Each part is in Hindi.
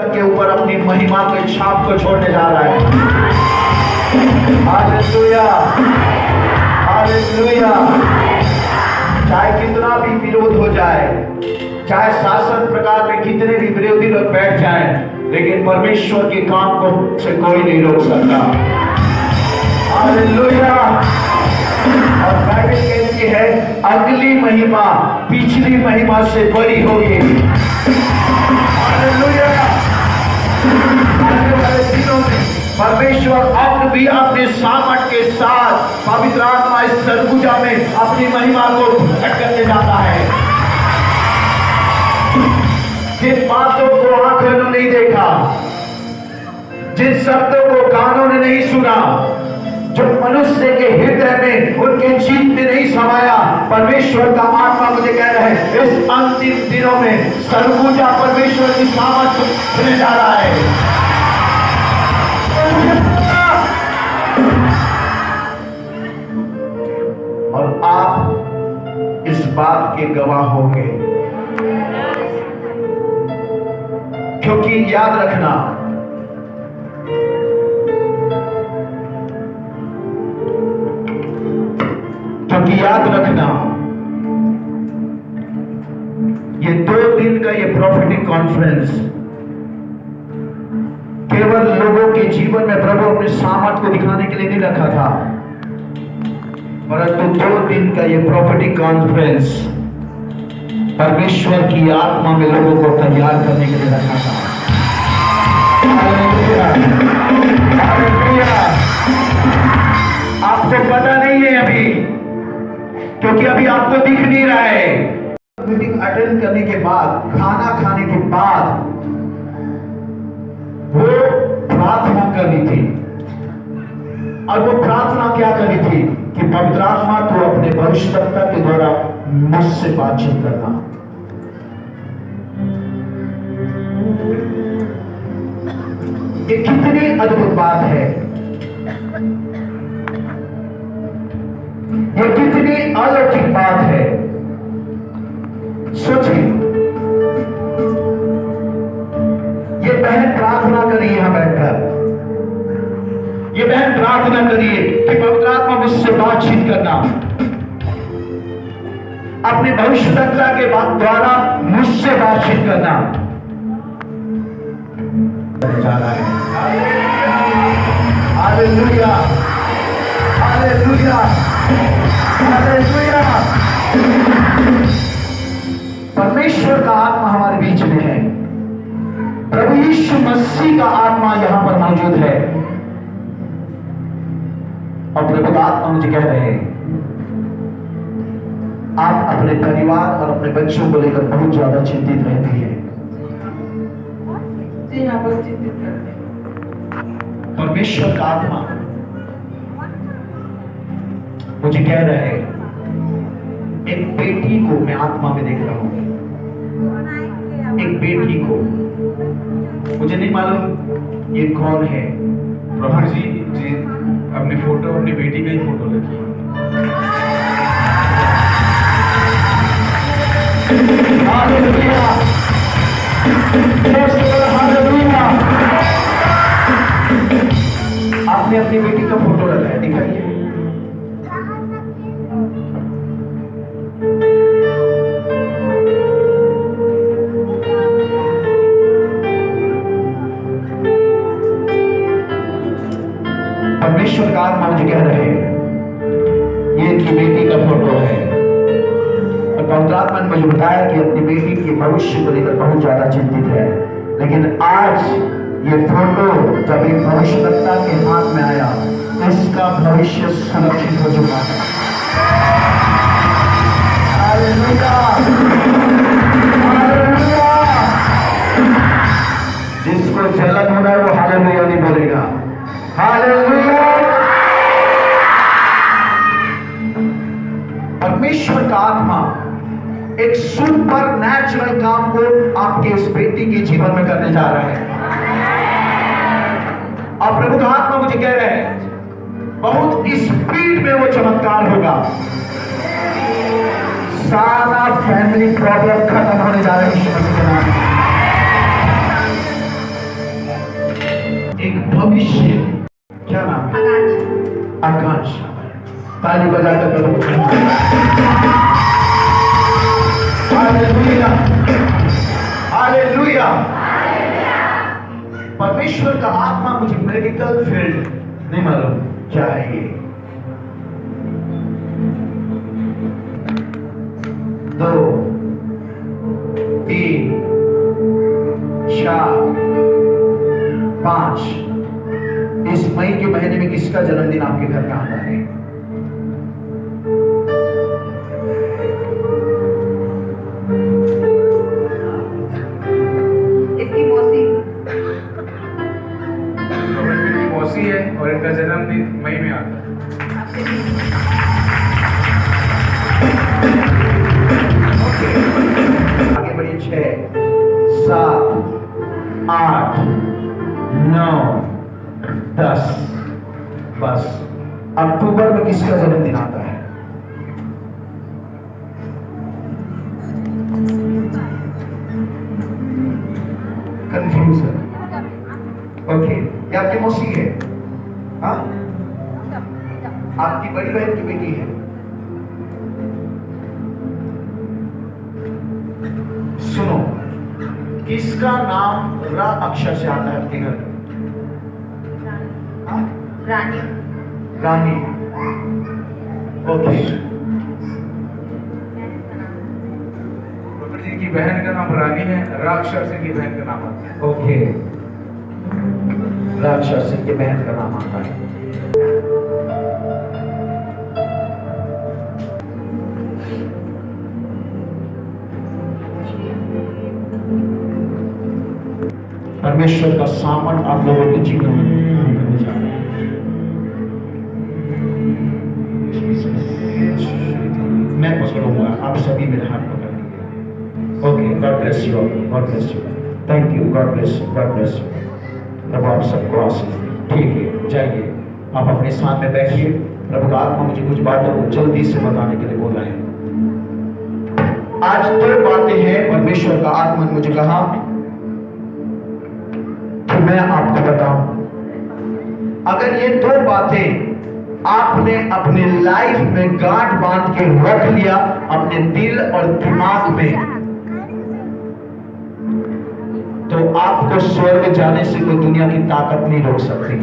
के ऊपर अपनी महिमा के छाप को छोड़ने जा रहा है। Hallelujah, hallelujah. चाहे कितना भी विरोध हो जाए, चाहे शासन प्रकार में कितने भी विरोधी लोग बैठ जाएं, लेकिन परमेश्वर के काम को से कोई नहीं रोक सकता। हालेलुया। और बाइबल कहती है अगली महिमा पिछली महिमा से बड़ी होगी। हालेलुया। आने वाले दिनों में परमेश्वर अब भी अपने सामर्थ के साथ पवित्र आत्मा इस सरगुजा में अपनी महिमा को प्रकट करने जाता है। जिन बातों को आंखों ने नहीं देखा, जिन शब्दों को कानों ने नहीं सुना, जो मनुष्य के हृदय में उनके जीत में नहीं समाया, परमेश्वर का आत्मा मुझे कह रहा है इस अंतिम दिनों में सरगुजा परमेश्वर की सामर्थ होने जा रहा है। और आप इस बात के गवाह होंगे, क्योंकि याद रखना ये 2 दिन का ये प्रोफेटिक कॉन्फ्रेंस केवल लोगों के जीवन में प्रभु अपने सामर्थ को दिखाने के लिए नहीं रखा था, परंतु 2 दिन का ये प्रोफेटिक कॉन्फ्रेंस परमेश्वर की आत्मा में लोगों को तैयार करने के लिए रखा था। Hallelujah, hallelujah. आपको पता नहीं है अभी, क्योंकि अभी आपको दिख नहीं रहा है। मीटिंग अटेंड करने के बाद, खाना खाने के बाद वो प्रार्थना करनी थी। और वो प्रार्थना क्या करनी थी कि पवित्र आत्मा तो अपने भविष्यवक्ता के द्वारा मुझसे बातचीत करना। ये कितनी अद्भुत बात है, ये कितनी अलौकिक बात है। सोचिए, ये बहन प्रार्थना करिए यहां बैठकर, ये बहन प्रार्थना करिए कि पवित्र आत्मा मुझसे बातचीत करना, अपने भविष्यवक्ता के द्वारा मुझसे बातचीत करना जा रहा है। Hallelujah, hallelujah, hallelujah. परमेश्वर का आत्मा हमारे बीच में है, प्रभु यीशु मसीह का आत्मा यहां पर मौजूद है। और प्रभु का आत्मा मुझे कह रहे हैं आप अपने परिवार और अपने बच्चों को लेकर बहुत ज्यादा चिंतित रहती है। परमेश्वर का आत्मा मुझे कह रहा है एक बेटी को मैं आत्मा में देख रहा हूं, एक बेटी को, मुझे नहीं मालूम ये कौन है। प्रभु जी अपनी फोटो, अपनी बेटी का ही फोटो लगी। Hallelujah, hallelujah. आपने अपनी बेटी का फोटो लगाया, दिखाइए। परमेश्वर का आत्मा मुझे कह रहे हैं ये इनकी बेटी का फोटो है। और पवित्र आत्मा ने मुझे बताया कि अपनी बेटी के भविष्य को लेकर बहुत ज्यादा चिंतित है, लेकिन आज ये फोटो जब एक भविष्यवक्ता के हाथ में आया, इसका भविष्य सुरक्षित हो चुका है। Hallelujah, hallelujah. जिसको जलन हो रहा है वो हालेलुया नहीं बोलेगा। हालेलुया। परमेश्वर का आत्मा एक सुपर नेचुरल काम को आपके इस बेटी के जीवन में करने जा रहा है। और प्रभु का आत्मा मुझे कह रहे हैं बहुत स्पीड में वो चमत्कार होगा। सारा फैमिली प्रॉब्लम खत्म होने जा रही है। भविष्य। क्या नाम है? आकांक्षा। ताली बजाकर प्रभु को हालेलुया, हालेलुया। परमेश्वर का आत्मा मुझे मेडिकल फील्ड नहीं मालूम क्या है ये। 2 3 4 5 इस मई के महीने में किसका जन्मदिन आपके घर में आता है? इसकी मौसी। मेरी मौसी है और इनका जन्मदिन मई में आता है। आगे बढ़िए। 6 7 8 9 10 बस। अक्टूबर में किसका जन्मदिन आता है? कंफ्यूजन। ओके, ये आपकी मौसी है? हाँ, आपकी बड़ी बहन की बेटी है। सुनो, किसका नाम र अक्षर से आता है आपके घर में? हाँ? रानी। रानी। ओके। प्रकट जी की बहन का नाम रानी है, राक्षर सिंह की बहन का नाम आता है। ओके, राक्षर सिंह की बहन का नाम आता है। परमेश्वर का सामर्थ आप लोगों के जीवन में करने जा रहे हैं। मैं पकड़ूंगा, आप सभी मेरे हाथ पकड़ लीजिए। Okay, god bless you, god bless you, thank you, god bless you, god bless you. प्रभु आप सबको आशीष दे। ठीक है, जाइए आप अपने स्थान में बैठिए। प्रभु का आत्मा मुझे कुछ बातों को जल्दी से बताने के लिए बोला है। आज 2 बातें हैं। परमेश्वर का आत्मा ने मुझे कहा कि मैं आपको बताऊं, अगर ये 2 बातें आपने अपने लाइफ में गांठ बांध के रख लिया अपने दिल और दिमाग में, तो आपको स्वर्ग जाने से कोई दुनिया की ताकत नहीं रोक सकती।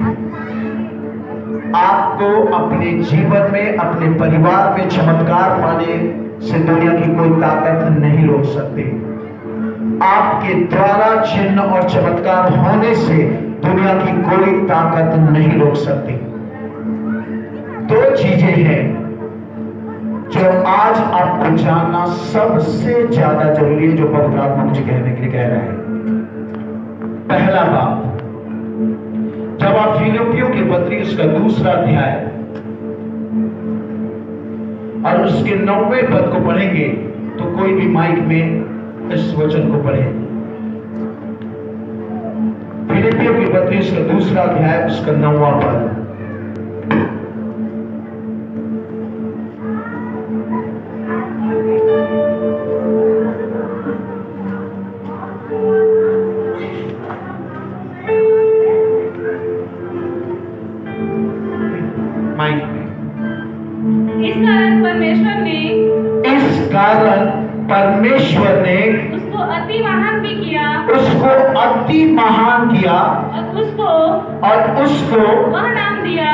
आपको अपने जीवन में, अपने परिवार में चमत्कार पाने से दुनिया की कोई ताकत नहीं रोक सकती। आपके द्वारा चिन्ह और चमत्कार होने से दुनिया की कोई ताकत नहीं रोक सकती। 2 चीजें हैं जो आज आपको जानना सबसे ज्यादा जरूरी है, जो पवित्र आत्मा मुझे कहने के लिए कह रहा है। पहला बात, जब आप फिलिप्पियों की पत्री उसका 2 अध्याय और उसके 9वें पद को पढ़ेंगे, तो कोई भी माइक में इस वचन को पढ़े। फिलिप्पियों की पत्री उसका 2 अध्याय उसका 9वां पद। इस कारण परमेश्वर ने उसको अति महान भी किया, उसको अति महान किया और उसको वह नाम दिया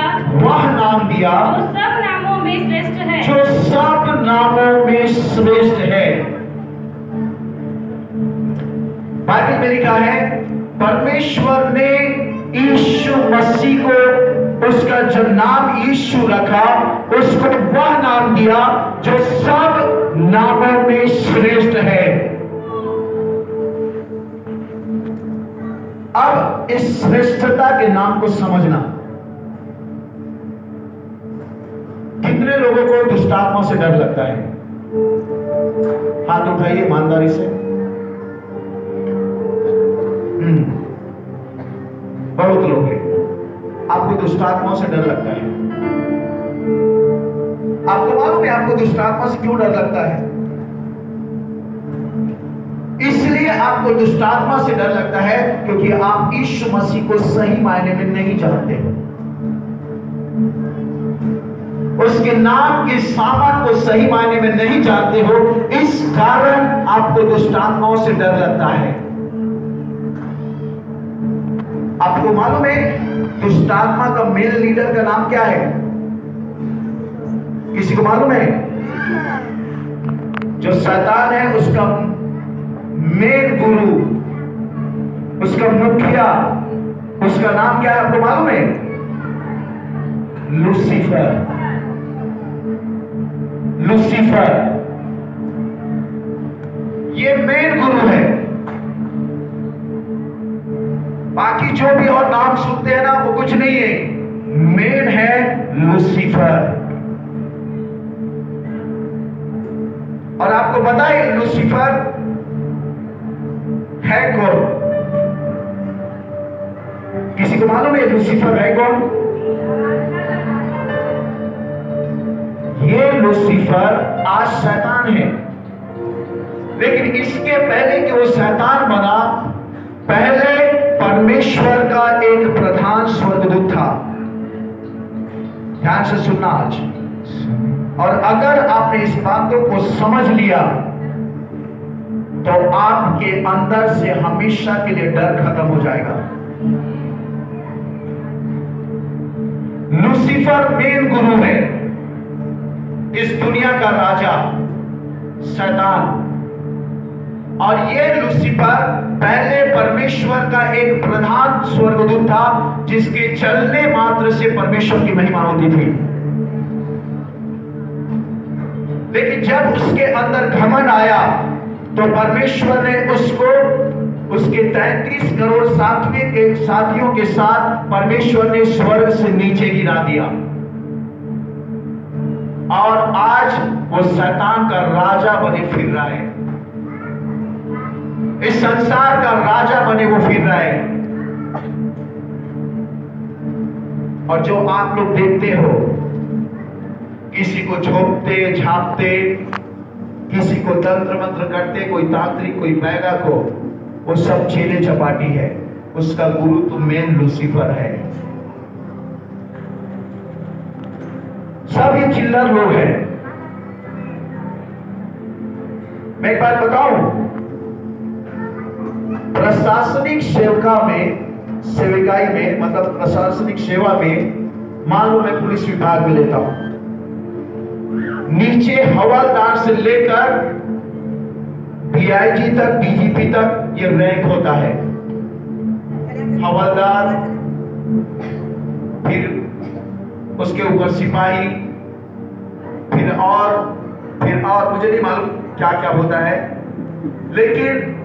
जो सब नामों में श्रेष्ठ है, जो सब नामों में श्रेष्ठ है। बाइबल में लिखा है परमेश्वर ने यीशु मसीह को, उसका जो नाम यीशु रखा, उसको वह नाम दिया जो सब नामों में श्रेष्ठ है। अब इस श्रेष्ठता के नाम को समझना। कितने लोगों को दुष्टात्मा से डर लगता है? हाथ उठाइए ईमानदारी से। बहुत लोग हैं, आपको दुष्टात्माओं से डर लगता है। आपको मालूम है आपको दुष्टात्मा से क्यों डर लगता है? इसलिए आपको दुष्ट आत्मा से डर लगता है क्योंकि आप यीशु मसीह को सही मायने में नहीं जानते, उसके नाम की सामर्थ को सही मायने में नहीं जानते हो। इस कारण आपको दुष्ट आत्माओं से डर लगता है। आपको मालूम है दुष्ट आत्मा का मेन लीडर का नाम क्या है? किसी को मालूम है? जो शैतान है उसका मेन गुरु, उसका मुखिया, उसका नाम क्या है आपको मालूम है? लूसीफर। लूसीफर ये मेन गुरु है। बाकी जो भी और नाम सुनते हैं ना वो कुछ नहीं है, मेन है लूसीफर। और आपको पता है लूसीफर है कौन? किसी को मालूम है लूसीफर है कौन? ये लूसीफर आज शैतान है, लेकिन इसके पहले कि वो शैतान बना, पहले परमेश्वर का एक प्रधान स्वर्गदूत था। ध्यान से सुनना आज। और अगर आपने इस बातों को समझ लिया तो आपके अंदर से हमेशा के लिए डर खत्म हो जाएगा। लूसीफर मेन गुरु है, इस दुनिया का राजा शैतान। और ये लूसीफर पहले परमेश्वर का एक प्रधान स्वर्गदूत था, जिसके चलने मात्र से परमेश्वर की महिमा होती थी। लेकिन जब उसके अंदर घमंड आया तो परमेश्वर ने उसको उसके 33 करोड़ साथियों के साथ परमेश्वर ने स्वर्ग से नीचे गिरा दिया। और आज वो शैतान का राजा बने फिर रहा है, इस संसार का राजा बने वो फिर रहा है। और जो आप लोग देखते हो, किसी को झोंकते झांकते, किसी को तंत्र मंत्र करते, कोई तांत्रिक, कोई बैगा को, वो सब चेले चपाटी है। उसका गुरु तो मेन लूसीफर है। सब ये चिल्लर लोग हैं। मैं एक बात बताऊं, प्रशासनिक सेविकाई में मतलब प्रशासनिक सेवा में, मान लो मैं पुलिस विभाग में लेता हूं, नीचे हवलदार से लेकर डीआईजी तक, डीजीपी तक ये रैंक होता है। हवलदार, फिर उसके ऊपर सिपाही, फिर और मुझे नहीं मालूम क्या क्या होता है, लेकिन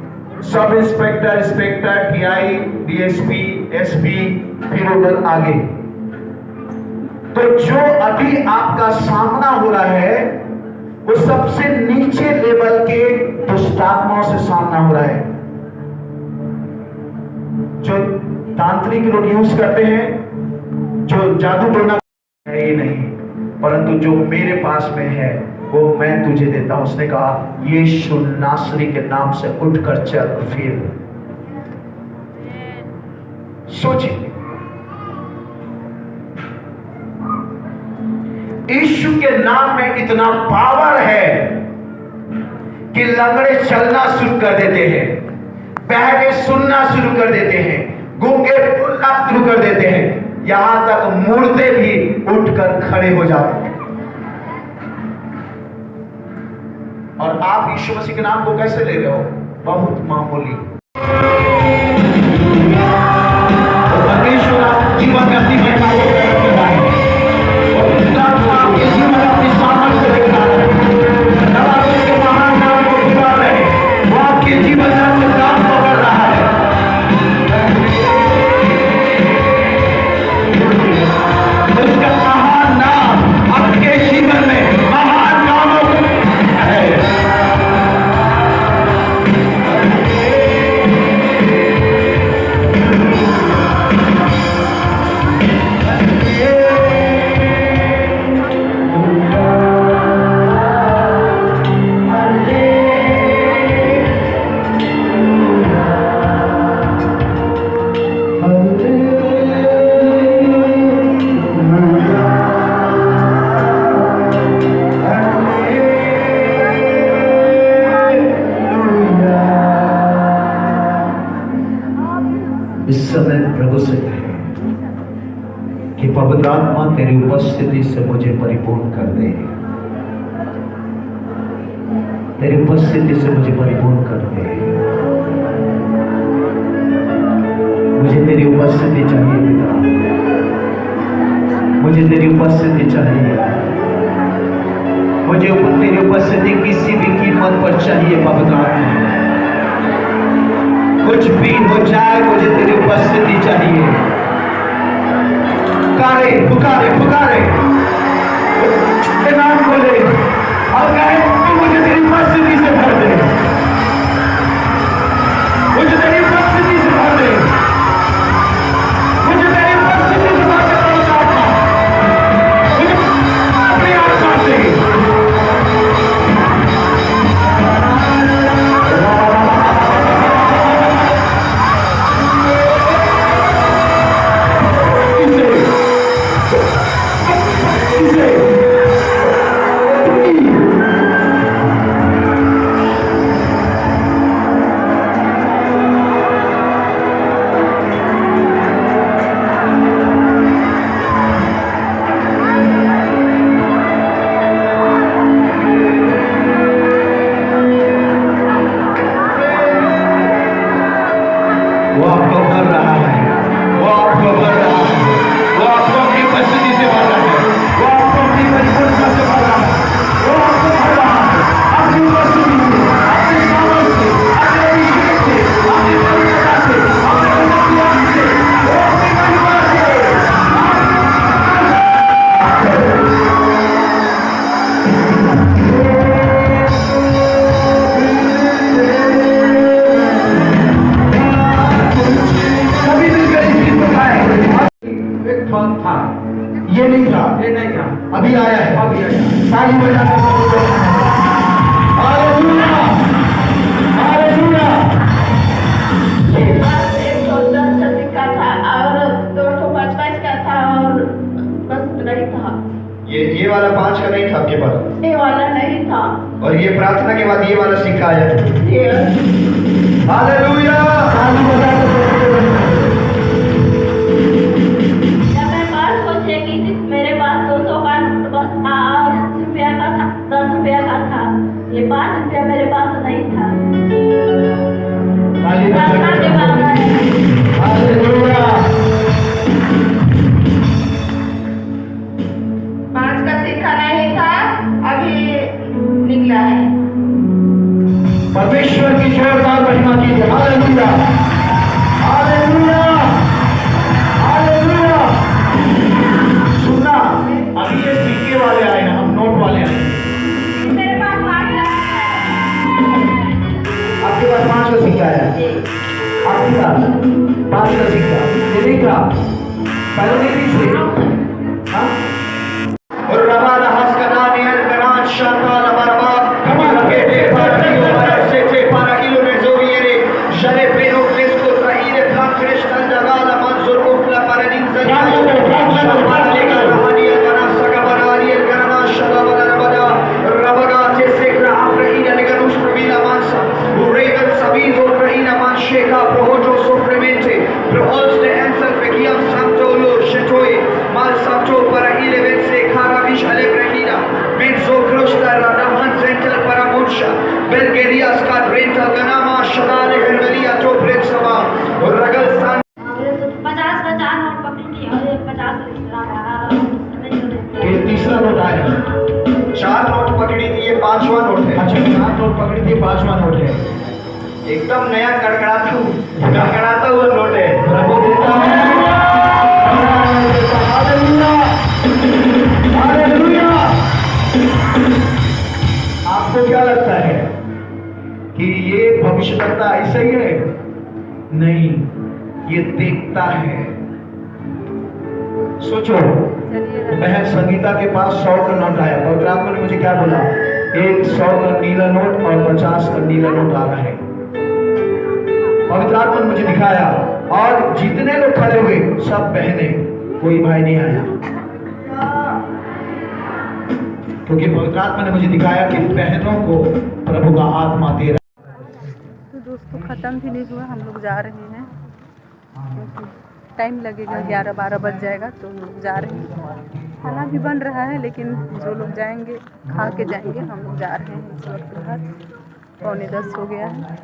sub inspector, inspector, TI, DSP, SP, फिर उधर आगे। तो जो अभी आपका सामना हो रहा है वो सबसे नीचे लेवल के दुष्ट आत्माओं से सामना हो रहा है, जो तांत्रिक लोग यूज करते हैं, जो जादू टोना है ही नहीं, परंतु जो मेरे पास में है वो मैं तुझे देता हूं। उसने कहा यीशु नासरी के नाम से उठकर चल। फिर सोचिए, यीशु के नाम में इतना पावर है कि लंगड़े चलना शुरू कर देते हैं, बहरे सुनना शुरू कर देते हैं, गूंगे बोलना शुरू कर देते हैं, यहां तक मुर्दे भी उठकर खड़े हो जाते हैं। और आप यीशु मसीह के नाम को कैसे ले रहे हो? बहुत मामूली। तो परमेश्वर आप जीवन में अपनी महिमा को प्रकट कर रहा है, और आपके जीवन में अपनी सामर्थ्य दिख रहा है। तब आप उसके महान नाम को पुकार रहे, वो आपके जीवन में अपने काम पकड़ रहा है। उसका महान नाम आपके जीवन में महान नामों है। इस समय प्रभु से कहे कि पवित्र आत्मा तेरी उपस्थिति से मुझे परिपूर्ण कर दे, तेरी उपस्थिति से मुझे परिपूर्ण कर दे। मुझे तेरी उपस्थिति चाहिए पिता, मुझे तेरी उपस्थिति चाहिए, मुझे तेरी उपस्थिति किसी भी कीमत पर चाहिए पवित्र आत्मा। कुछ भी हो जाए मुझे तेरी उपस्थिति चाहिए। पुकारे पुकारे पुकारे नाम बोले और कहे तू मुझे तेरी उपस्थिति से भर दे, मुझे तेरी उपस्थिति से भर दे, मुझे तेरी उपस्थिति से भर दे पवित्र आत्मा, मुझे अपनी आत्मा से वो आपको भर रहा है, वो आपको भर रहा है, वो आपको अपनी उपस्थिति से भर रहा है, वो आपको अपनी परिपूर्णता से भर रहा है, वो आपको भर रहा है अपनी उपस्थिति से, अपने सामर्थ से, अपने अभिषेक से, अपनी पवित्रता से, अपने ज्ञान से, वो अपनी महिमा से। सभी मिलकर इस गीत को गाएं। एक बात था, ये नहीं था, ये नहीं था, अभी आया है, अभी आया। ताली बजाकर हालेलुया, हालेलुया। मेरे पास 110 का था और 255 का था और बस नहीं था, ये वाला 5 का नहीं था आपके पास, ये वाला नहीं था। और ये प्रार्थना के बाद ये वाला सिक्का आया। ये हालेलुया, ताली बजाकर जब मैं बात सोचे कि मेरे पास 200 का नोट बस था और 10 रुपया का था, 10 रुपया का था, ये 5 रुपया मेरे पास नहीं था। ताली प्रार्थना के बाद बजाकर हालेलुया। 5 का सिक्का नहीं था, अभी निकला है। परमेश्वर की जोरदार महिमा कीजिए। Hallelujah, hallelujah, hallelujah. सुनना, अभी ये सिक्के वाले आए हैं, हम नोट वाले आए हैं। मेरे पास 5 का आपके पास 5 का सिक्का आया है, आपके पास 5 का सिक्का, ये नहीं था पहले नहीं थी। हाँ? और रबा रहस का नाम है गराज शाका लबरबा कमल के पेपर किलो मर से चे पारा किलो में जो भी रे शरे पेनो क्लेस को ट्राइरे प्लान क्रिस्टल जगा ला मंजूर को प्ला परनिन सजा शबान लेगा रहानी गना सका बनानी गना शगा बना रबदा रबगा जैसे क्रा अफ्रीन लेगा उस प्रवीला मानसा उरेगल सभी जो प्रवीला मान शेका प्रोहोजो सुप्रीमेंटे प्रोहोज de ensel pekiam santo lo shetoy mal santo para 11 se khara vish alebrehida mezzo crosta radahan central para munsha belgaria skat rental ganama shadale helvelia to pretsava और रगल स्थान 50 का 4 नोट पकड़ी थी और एक 50 ये तीसरा नोट आया है। 4 नोट पकड़ी थी, ये 5वां नोट है। अच्छा, 4 नोट पकड़ी थी, 5वां नोट है। एकदम नया कड़कड़ाता हुआ नोट है। प्रभु देता है। Hallelujah, hallelujah. आपको क्या लगता है कि ये भविष्यवक्ता ऐसा ही है? नहीं, ये देखता है। सोचो, बहन संगीता के पास 100 का नोट आया, पवित्र आत्मा ने मुझे क्या बोला? एक 100 का नीला नोट और 50 का नीला नोट आ रहा है। पवित्र आत्मा ने मुझे दिखाया और जितने लोग खड़े हुए सब बहने, कोई भाई नहीं आया, क्योंकि पवित्र आत्मा ने मुझे दिखाया कि बहनों को प्रभु का आत्मा दे रहा है। तो दोस्तों ख़त्म भी नहीं हुआ, हम लोग जा रहे हैं। टाइम लगेगा, 11-12 बज जाएगा तो हम लोग जा रहे हैं। खाना भी बन रहा है लेकिन जो लोग जाएंगे खा के जाएंगे। हम लोग जा रहे हैं इस वक्त घर, 9:45 हो गया है।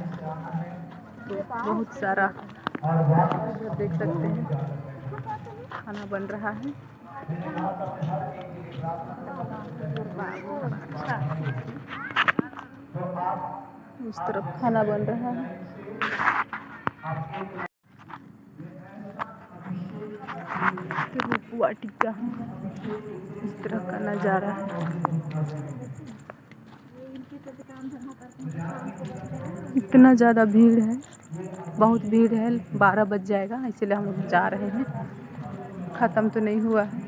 तो बहुत सारा देख सकते हैं खाना बन रहा है। उस तरफ खाना बन रहा है। पुआ टिक्का है, इस तरह का नज़ारा है। इतना ज़्यादा भीड़ है, बहुत भीड़ है। 12 बज जाएगा इसलिए हम लोग जा रहे हैं, ख़त्म तो नहीं हुआ है।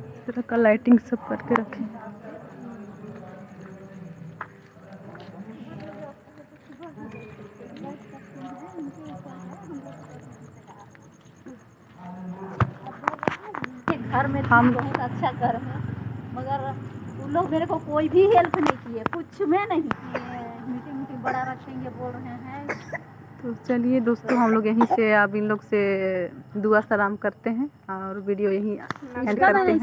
इस तरह का लाइटिंग सब करके रखे हैं। घर में हम बहुत अच्छा घर है, मगर उन लोग मेरे को कोई भी हेल्प नहीं किए, कुछ में नहीं किए। मीटिंग बड़ा रखेंगे बोल रहे हैं। तो चलिए दोस्तों, हम लोग यहीं से अब इन लोग से दुआ सलाम करते हैं और वीडियो यहीं एंड करते हैं।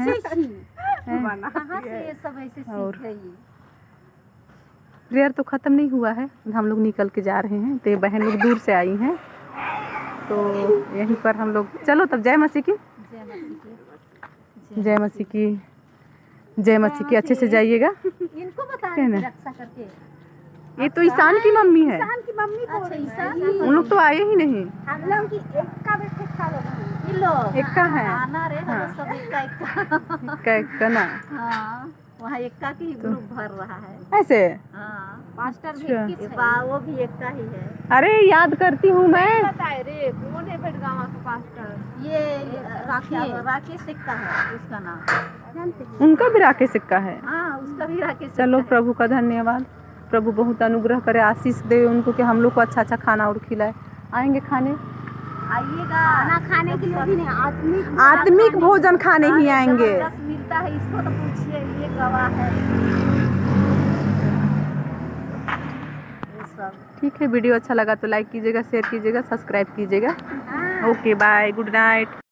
कहाँ से ये सब ऐसे सीख गई? प्रेयर तो ख़त्म नहीं हुआ है, हम लोग निकल के जा रहे हैं। तो ये बहन लोग दूर से आई हैं, तो यहीं पर हम लोग, चलो तब जय मसीह की, जय मसीह की, जय मसीह की। अच्छे से जाइएगा। इनको बताएं रक्षा करके। ये तो ईशान की मम्मी है। ईशान की मम्मी। अच्छा ईशान। उन लोग तो आए ही नहीं। हम लोग की एक्का बैठे खा लोग। ये लोग एक्का है। आना रे, हाँ। सब एक्का एक्का ना। हाँ, वहाँ एक्का की ग्रुप भर रहा है ऐसे। हाँ, मास्टर भी अच्छा। किस वो भी एक्का ही है। अरे याद करती हूँ मैं। बताए रे, कौन है बेटगांव का पास्टर? ये राकेश एक्का है उसका नाम। उनका भी राकेश सिक्का है। हाँ, उसका भी राकेश। चलो प्रभु का धन्यवाद, प्रभु बहुत अनुग्रह करे, आशीष दे उनको कि हम लोग को अच्छा अच्छा खाना और खिलाए। आएंगे खाने, आइएगा। खाना खाने के लिए भी नहीं, आत्मिक भोजन खाने ही आएंगे। मिलता है, इसको तो पूछिए, ये गवाह है। ठीक है, वीडियो अच्छा लगा तो लाइक कीजिएगा, शेयर कीजिएगा, सब्सक्राइब कीजिएगा। Okay bye, good night.